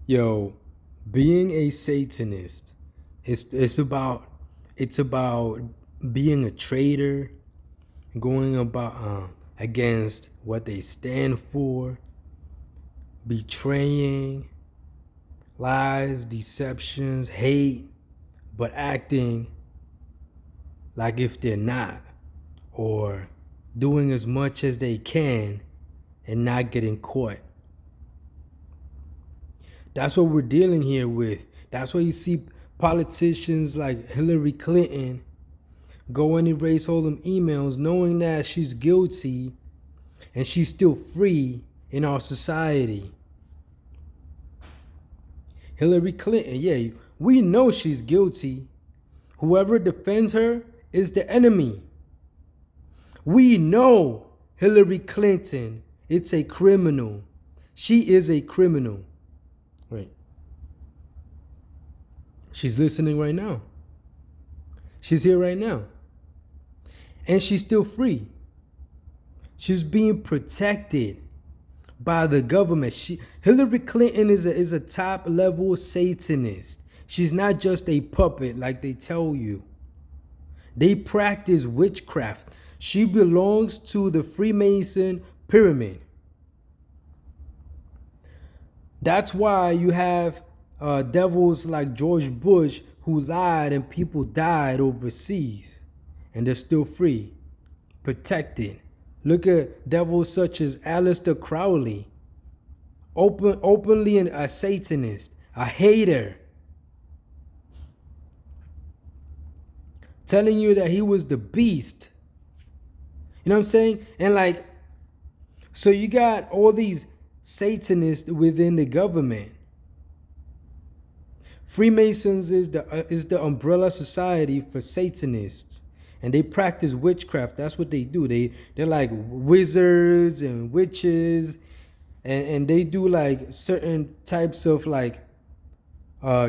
Yo, being a Satanist, it's about being a traitor, going about against what they stand for, betraying, lies, deceptions, hate, but acting like if they're not, or doing as much as they can and not getting caught. That's what we're dealing here with. That's why you see politicians like Hillary Clinton go and erase all them emails knowing that she's guilty and she's still free in our society. Hillary Clinton, yeah, we know she's guilty. Whoever defends her is the enemy. We know Hillary Clinton, it's a criminal. She is a criminal. Right. She's listening right now. She's here right now. And she's still free. She's being protected by the government. Hillary Clinton is a top level Satanist. She's not just a puppet like they tell you. They practice witchcraft. She belongs to the Freemason pyramid. That's why you have devils like George Bush who lied and people died overseas and they're still free, protected. Look at devils such as Aleister Crowley, openly a Satanist, a hater, telling you that he was the beast. You know what I'm saying? And like, so you got all these Satanists within the government. Freemasons is the umbrella society for Satanists. And they practice witchcraft. That's what they do. They're like wizards and witches, and they do like certain types of like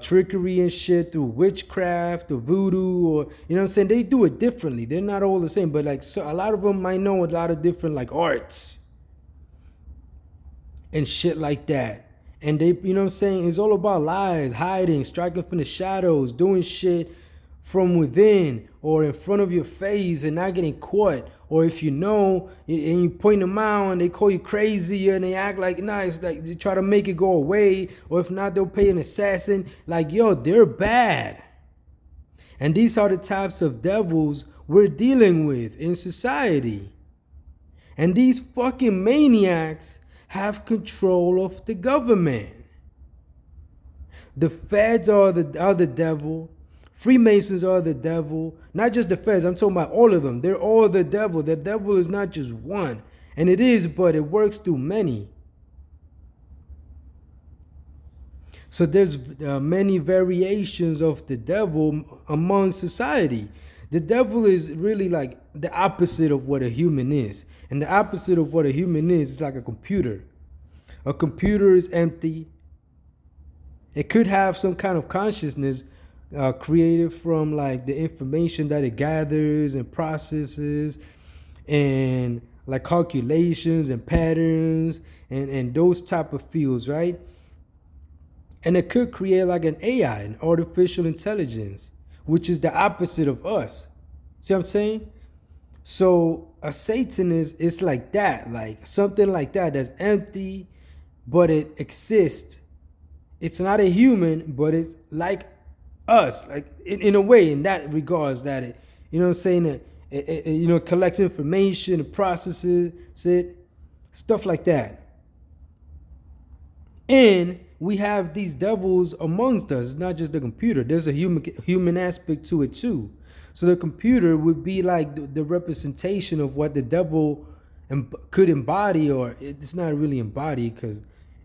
trickery and shit through witchcraft or voodoo, or you know what I'm saying. They do it differently. They're not all the same, but like so a lot of them might know a lot of different like arts and shit like that. And they, you know what I'm saying, it's all about lies, hiding, striking from the shadows, doing shit from within or in front of your face and not getting caught. Or if you know and you point them out and they call you crazy and they act like nice, like they try to make it go away. Or if not, they'll pay an assassin. Like, yo, they're bad. And these are the types of devils we're dealing with in society. And these fucking maniacs have control of the government. The feds are the devil. Freemasons are the devil. Not just the feds, I'm talking about all of them. They're all the devil. The devil is not just one. And it is, but it works through many. So there's many variations of the devil among society. The devil is really like the opposite of what a human is. And the opposite of what a human is like a computer. A computer is empty. It could have some kind of consciousness created from like the information that it gathers and processes and like calculations and patterns and those type of fields, right? And it could create like an AI, an artificial intelligence, which is the opposite of us. See what I'm saying? So a Satanist is like that, like something like that that's empty, but it exists. It's not a human, but it's like us, like in a way, in that regards that it, you know what I'm saying, it collects information, it processes it, stuff like that. And we have these devils amongst us. It's not just the computer. There's a human aspect to it too. So the computer would be like the representation of what the devil could embody, or it's not really embodied because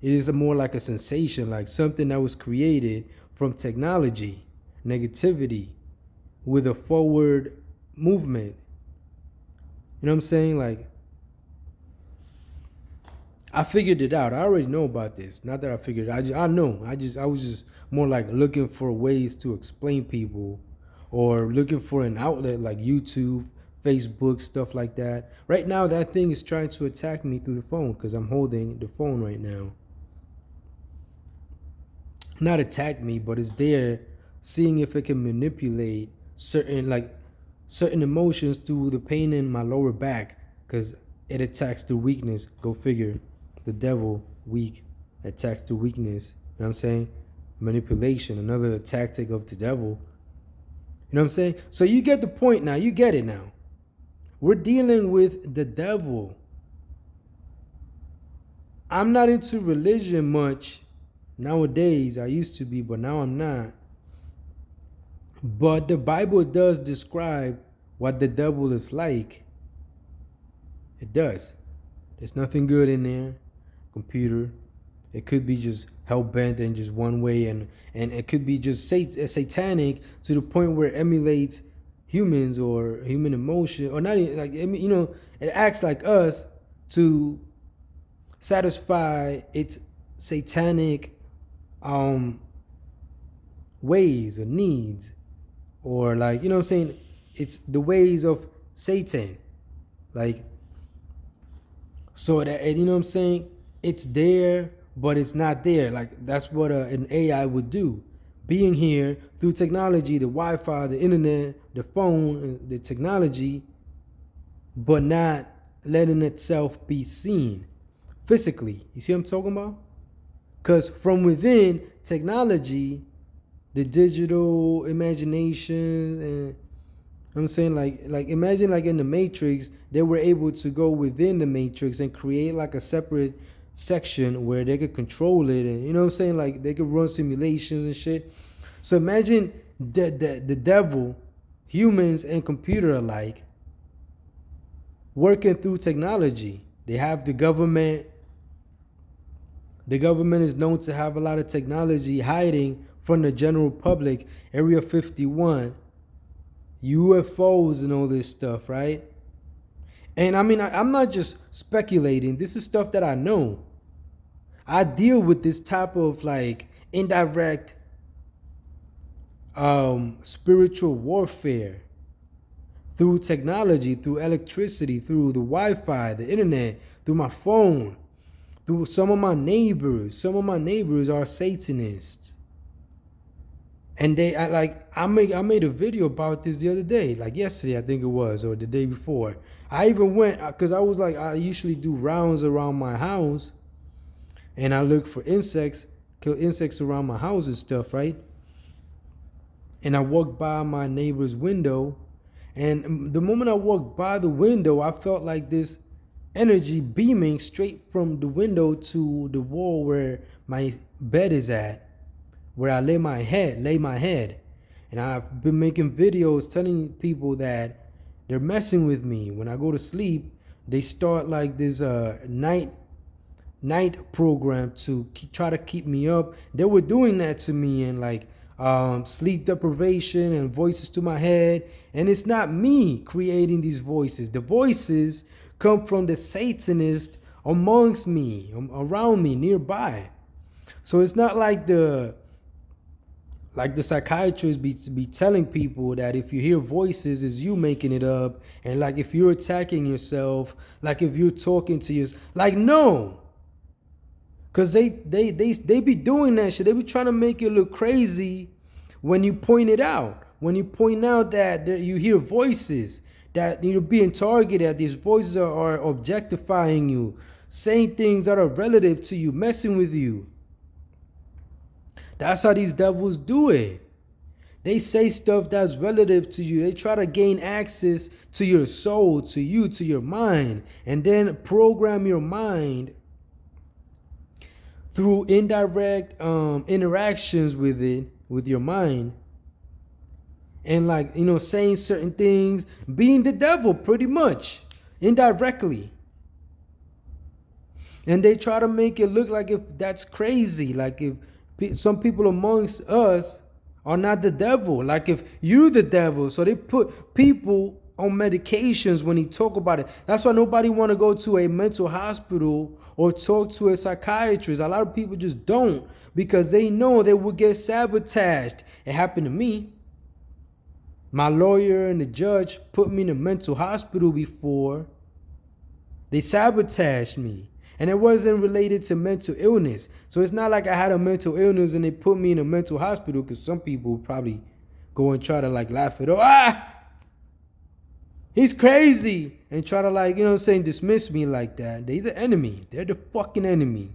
it is more like a sensation, like something that was created from technology, negativity, with a forward movement. You know what I'm saying? Like, I figured it out. I already know about this. Not that I figured it out. I know. I was just more like looking for ways to explain people, or looking for an outlet like YouTube, Facebook, stuff like that. Right now, that thing is trying to attack me through the phone because I'm holding the phone right now. not attack me, but it's there, seeing if it can manipulate certain emotions through the pain in my lower back, because it attacks through weakness. Go figure. The devil, weak, attacks through weakness. You know what I'm saying? Manipulation, another tactic of the devil. You know what I'm saying? So you get the point now. You get it now. We're dealing with the devil. I'm not into religion much nowadays. I used to be, but now I'm not. But the Bible does describe what the devil is like. It does. There's nothing good in there. Computer. It could be just hell bent in just one way, and it could be just satanic to the point where it emulates humans or human emotion, or not even like, it acts like us to satisfy its satanic ways or needs, or like, you know what I'm saying, it's the ways of Satan, like, so that, you know what I'm saying, it's there but it's not there. Like, that's what an AI would do, being here through technology, the Wi-Fi, the internet, the phone, the technology, but not letting itself be seen physically. You see what I'm talking about? Because from within technology, the digital imagination, and I'm saying, like imagine like in the Matrix, they were able to go within the Matrix and create like a separate section where they could control it, and you know what I'm saying, like they could run simulations and shit. So imagine the devil, humans and computer alike, working through technology. They have the government. The government is known to have a lot of technology hiding from the general public. Area 51, UFOs and all this stuff, right? And I mean, I'm not just speculating. This is stuff that I know. I deal with this type of like indirect spiritual warfare through technology, through electricity, through the Wi-Fi, the internet, through my phone, through some of my neighbors. Some of my neighbors are Satanists. And I made a video about this the other day, like yesterday, I think it was, or the day before. I even went, because I was like, I usually do rounds around my house, and I look for insects, kill insects around my house and stuff, right? And I walked by my neighbor's window, and the moment I walked by the window, I felt like this energy beaming straight from the window to the wall where my bed is at, where I lay my head. And I've been making videos telling people that they're messing with me. When I go to sleep, they start like this night program to try to keep me up. They were doing that to me, and like sleep deprivation and voices to my head. And it's not me creating these voices. The voices come from the Satanist amongst me, around me, nearby. So it's not like the psychiatrists be telling people that if you hear voices, it's you making it up, and like if you're attacking yourself, like if you're talking to yourself, like, no, because they be doing that shit. They be trying to make you look crazy when you point it out. When you point out that you hear voices, that you're being targeted, that these voices are objectifying you, saying things that are relative to you, messing with you. That's how these devils do it. They say stuff that's relative to you. They try to gain access to your soul, to you, to your mind, and then program your mind through indirect interactions with it, with your mind. And like, you know, saying certain things, being the devil pretty much, indirectly. And they try to make it look like if that's crazy, like if some people amongst us are not the devil, like if you're the devil. So they put people on medications when he talk about it. That's why nobody want to go to a mental hospital or talk to a psychiatrist. A lot of people just don't, because they know they will get sabotaged. It happened to me. My lawyer and the judge put me in a mental hospital before. They sabotaged me. And it wasn't related to mental illness. So it's not like I had a mental illness and they put me in a mental hospital, because some people probably go and try to like laugh it off. He's crazy. And try to like, you know what I'm saying, dismiss me like that. They're the enemy. They're the fucking enemy.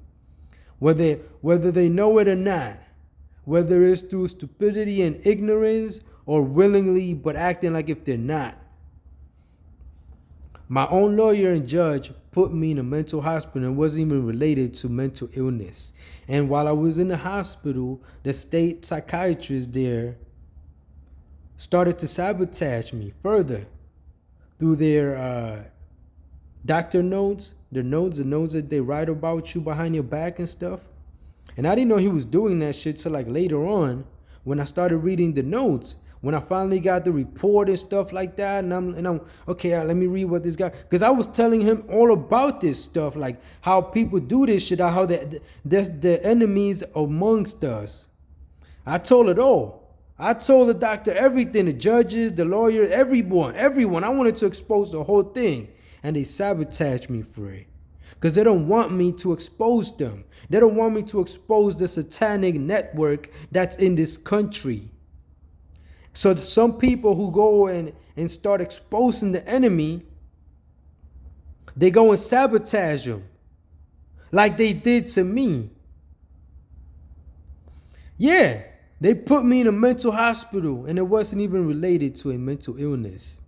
Whether they know it or not. Whether it's through stupidity and ignorance or willingly but acting like if they're not. My own lawyer and judge put me in a mental hospital and wasn't even related to mental illness. And while I was in the hospital, the state psychiatrist there started to sabotage me further through their doctor notes, the notes that they write about you behind your back and stuff. And I didn't know he was doing that shit till like later on when I started reading the notes. When I finally got the report and stuff like that, and I'm okay, let me read what this guy, because I was telling him all about this stuff, like how people do this shit, how there's the enemies amongst us. I told it all. I told the doctor everything, the judges, the lawyer, everyone. I wanted to expose the whole thing, and they sabotaged me for it, because they don't want me to expose them. They don't want me to expose the satanic network that's in this country. So some people who go and start exposing the enemy, they go and sabotage them like they did to me. Yeah, they put me in a mental hospital and it wasn't even related to a mental illness.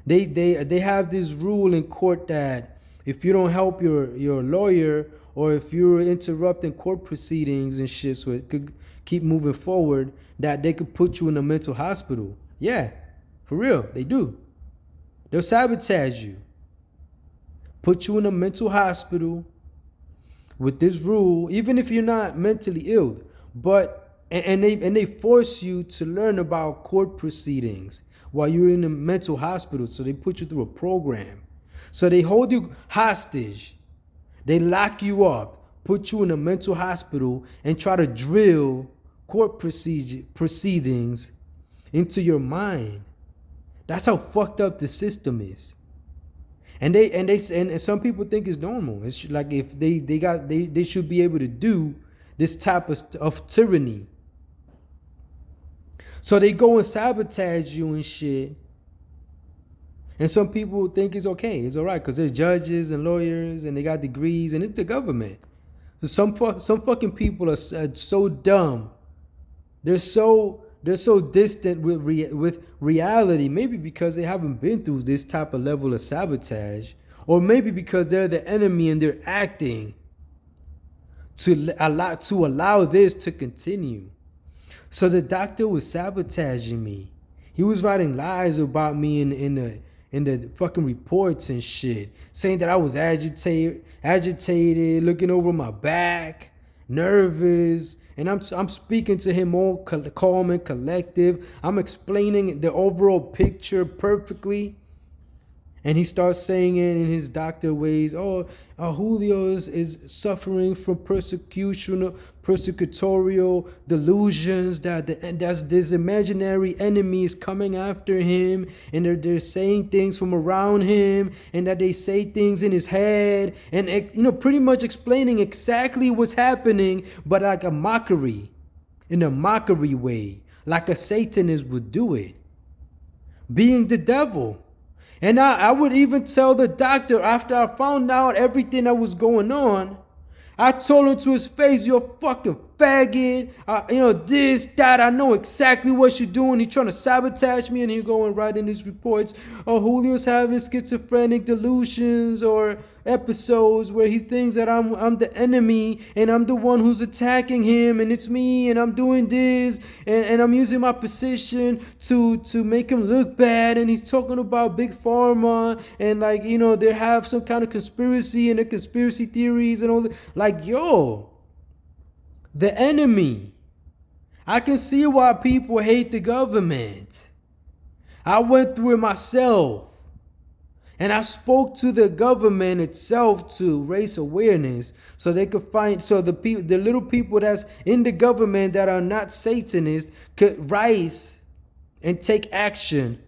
They have this rule in court that if you don't help your lawyer, or if you're interrupting court proceedings and shit so it could keep moving forward, that they could put you in a mental hospital. Yeah, for real, they do. They'll sabotage you. Put you in a mental hospital with this rule, even if you're not mentally ill. But and they force you to learn about court proceedings while you're in a mental hospital. So they put you through a program. So they hold you hostage. They lock you up, put you in a mental hospital, and try to drill court proceedings into your mind. That's how fucked up the system is. And some people think it's normal. It's like if they should be able to do this type of tyranny. So they go and sabotage you and shit. And some people think it's okay, it's all right, because they're judges and lawyers and they got degrees and it's the government. So some fucking people are so dumb. They're so distant with reality. Maybe because they haven't been through this type of level of sabotage, or maybe because they're the enemy and they're acting to allow this to continue. So the doctor was sabotaging me. He was writing lies about me in the fucking reports and shit, saying that I was agitated, looking over my back, nervous, and I'm speaking to him all calm and collective. I'm explaining the overall picture perfectly. And he starts saying it in his doctor ways. Julio is suffering from persecutorial delusions, that's this imaginary enemy is coming after him, and they're saying things from around him, and that they say things in his head, and pretty much explaining exactly what's happening, but like a mockery, in a mockery way, like a Satanist would do it, being the devil. And I would even tell the doctor, after I found out everything that was going on, I told him to his face, "You're a fucking faggot, this, that, I know exactly what you're doing." He's trying to sabotage me, and he'll go and write in his reports, Julio's having schizophrenic delusions or episodes where he thinks that I'm the enemy and I'm the one who's attacking him, and it's me, and I'm doing this, and I'm using my position to make him look bad, and he's talking about big pharma, and they have some kind of conspiracy and the conspiracy theories and all that. Like, yo, the enemy. I can see why people hate the government. I went through it myself. And I spoke to the government itself to raise awareness so they could the little people that's in the government that are not Satanists could rise and take action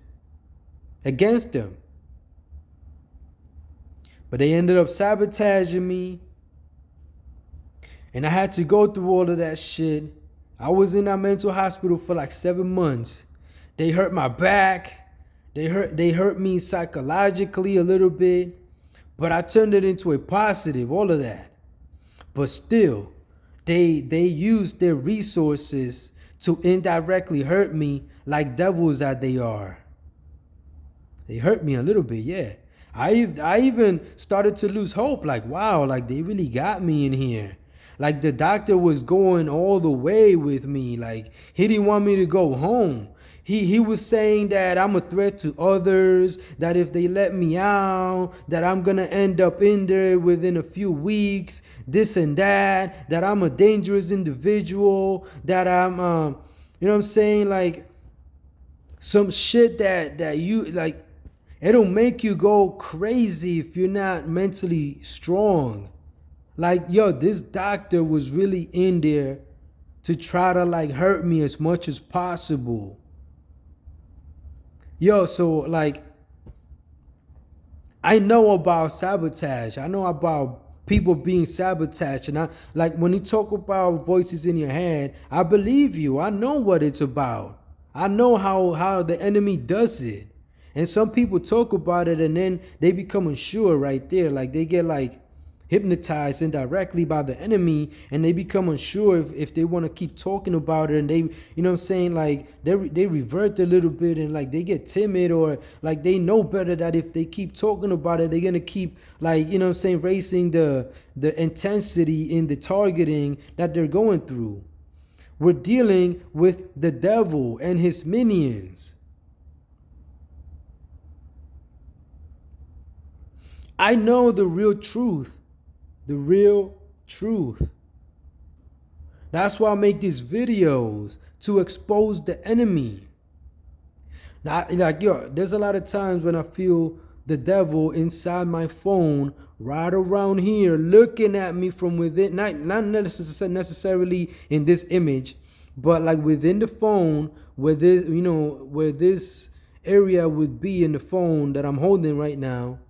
against them. But they ended up sabotaging me, and I had to go through all of that shit. I was in that mental hospital for like 7 months. They hurt my back. They hurt me psychologically a little bit, but I turned it into a positive, all of that. But still, they used their resources to indirectly hurt me like devils that they are. They hurt me a little bit, yeah. I even started to lose hope. Like, wow, like they really got me in here. Like the doctor was going all the way with me. Like he didn't want me to go home. He was saying that I'm a threat to others, that if they let me out, that I'm gonna end up in there within a few weeks, this and that I'm a dangerous individual, that I'm you know what I'm saying, like some shit that you like, it'll make you go crazy if you're not mentally strong. Like, yo, this doctor was really in there to try to like hurt me as much as possible. Yo, so like, I know about sabotage. I know about people being sabotaged. And I like when you talk about voices in your head, I believe you. I know what it's about. I know how the enemy does it. And some people talk about it and then they become unsure right there. Like they get like hypnotized indirectly by the enemy, and they become unsure if they want to keep talking about it, and they, you know what I'm saying, like they revert a little bit, and like they get timid, or like they know better that if they keep talking about it, they're gonna keep, like, you know what I'm saying, raising the intensity in the targeting that they're going through. We're dealing with the devil and his minions. I know the real truth. The real truth. That's why I make these videos, to expose the enemy. Now, like, yo, there's a lot of times when I feel the devil inside my phone, right around here, looking at me from within, not necessarily in this image, but like within the phone, where this, you know, where this area would be in the phone that I'm holding right now.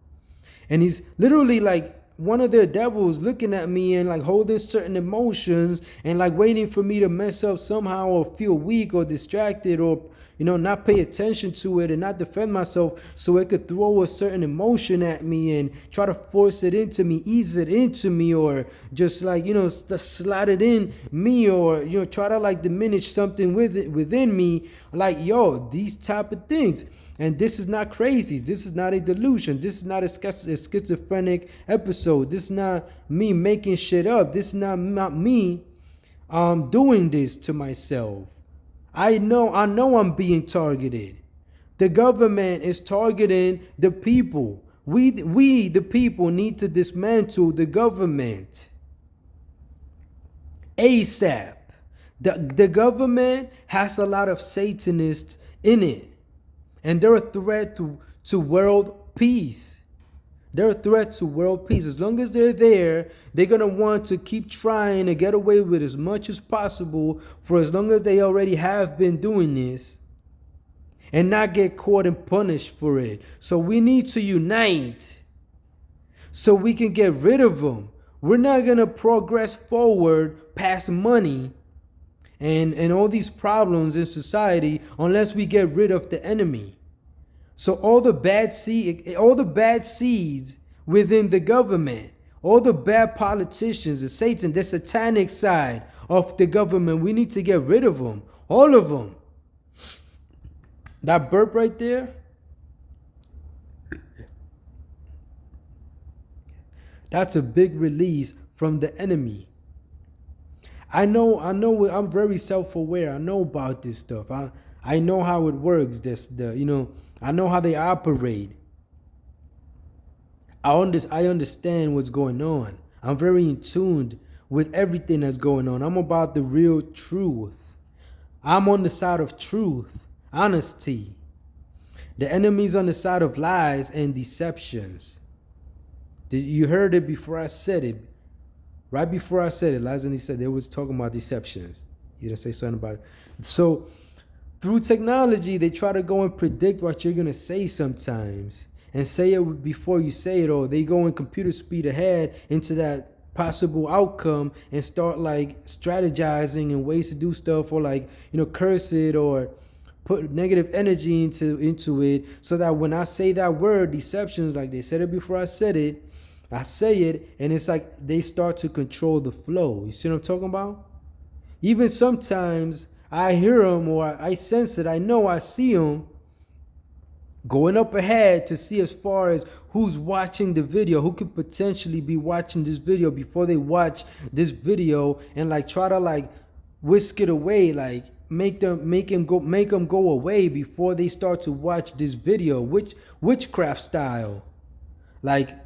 And he's literally like one of their devils looking at me and like holding certain emotions and like waiting for me to mess up somehow, or feel weak or distracted, or, you know, not pay attention to it and not defend myself, so it could throw a certain emotion at me and try to force it into me, ease it into me, or just like, you know, slide it in me, or, you know, try to like diminish something with it within me. Like, yo, these type of things. And this is not crazy. This is not a delusion. This is not a schizophrenic episode. This is not me making shit up. This is not me doing this to myself. I know I'm being targeted. The government is targeting the people. We the people, need to dismantle the government ASAP. The government has a lot of Satanists in it. And they're a threat to world peace. They're a threat to world peace. As long as they're there, they're going to want to keep trying to get away with as much as possible for as long as they already have been doing this, and not get caught and punished for it. So we need to unite so we can get rid of them. We're not going to progress forward past money and all these problems in society unless we get rid of the enemy. So all the bad seeds within the government, all the bad politicians, the Satan, the satanic side of the government, we need to get rid of them, all of them. That burp right there, that's a big release from the enemy. I know, I'm very self-aware. I know about this stuff. I know how it works. I know how they operate. I understand what's going on. I'm very in tune with everything that's going on. I'm about the real truth. I'm on the side of truth, honesty. The enemy's on the side of lies and deceptions. You heard it before I said it. Right before I said it, Lazani said they was talking about deceptions. He didn't say something about it. So through technology, they try to go and predict what you're going to say sometimes. and say it before you say it, or they go in computer speed ahead into that possible outcome and start like strategizing and ways to do stuff, or like, curse it or put negative energy into it, so that when I say that word deceptions, like they said it before I said it, I say it, and it's like they start to control the flow. You see what I'm talking about? Even sometimes I hear them, or I sense it, I know I see them going up ahead to see as far as who's watching the video, who could potentially be watching this video before they watch this video, and like try to like whisk it away, like make them go away before they start to watch this video, which witchcraft style. like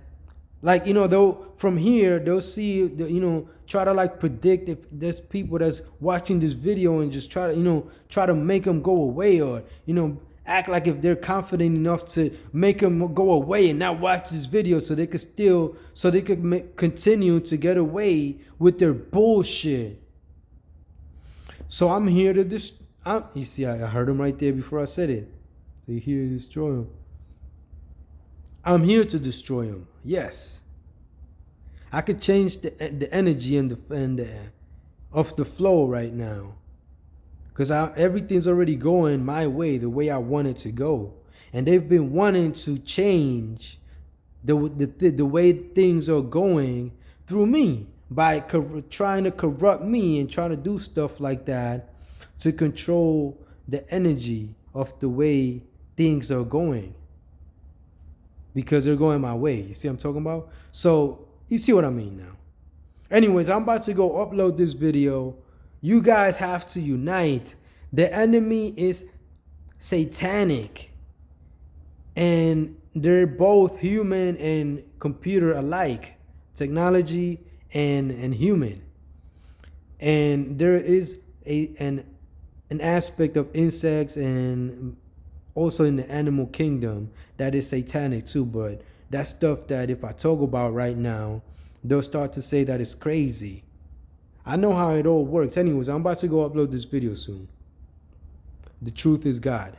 they'll from here they'll see try to like predict if there's people that's watching this video, and just try to make them go away, or act like if they're confident enough to make them go away and not watch this video, so they could continue to get away with their bullshit. So I'm here to you see, I heard him right there before I said it. So you're here to destroy him. I'm here to destroy him. Yes. I could change the energy and of the flow right now, because everything's already going my way, the way I want it to go. And they've been wanting to change the way things are going through me, by trying to corrupt me and trying to do stuff like that to control the energy of the way things are going, because they're going my way. You see what I'm talking about? So you see what I mean now. Anyways, I'm about to go upload this video. You guys have to unite. The enemy is satanic, and they're both human and computer alike, technology and human. And there is an aspect of insects and also in the animal kingdom that is satanic too, but that's stuff that if I talk about right now, they'll start to say that it's crazy. I know how it all works. Anyways, I'm about to go upload this video soon. The truth is God.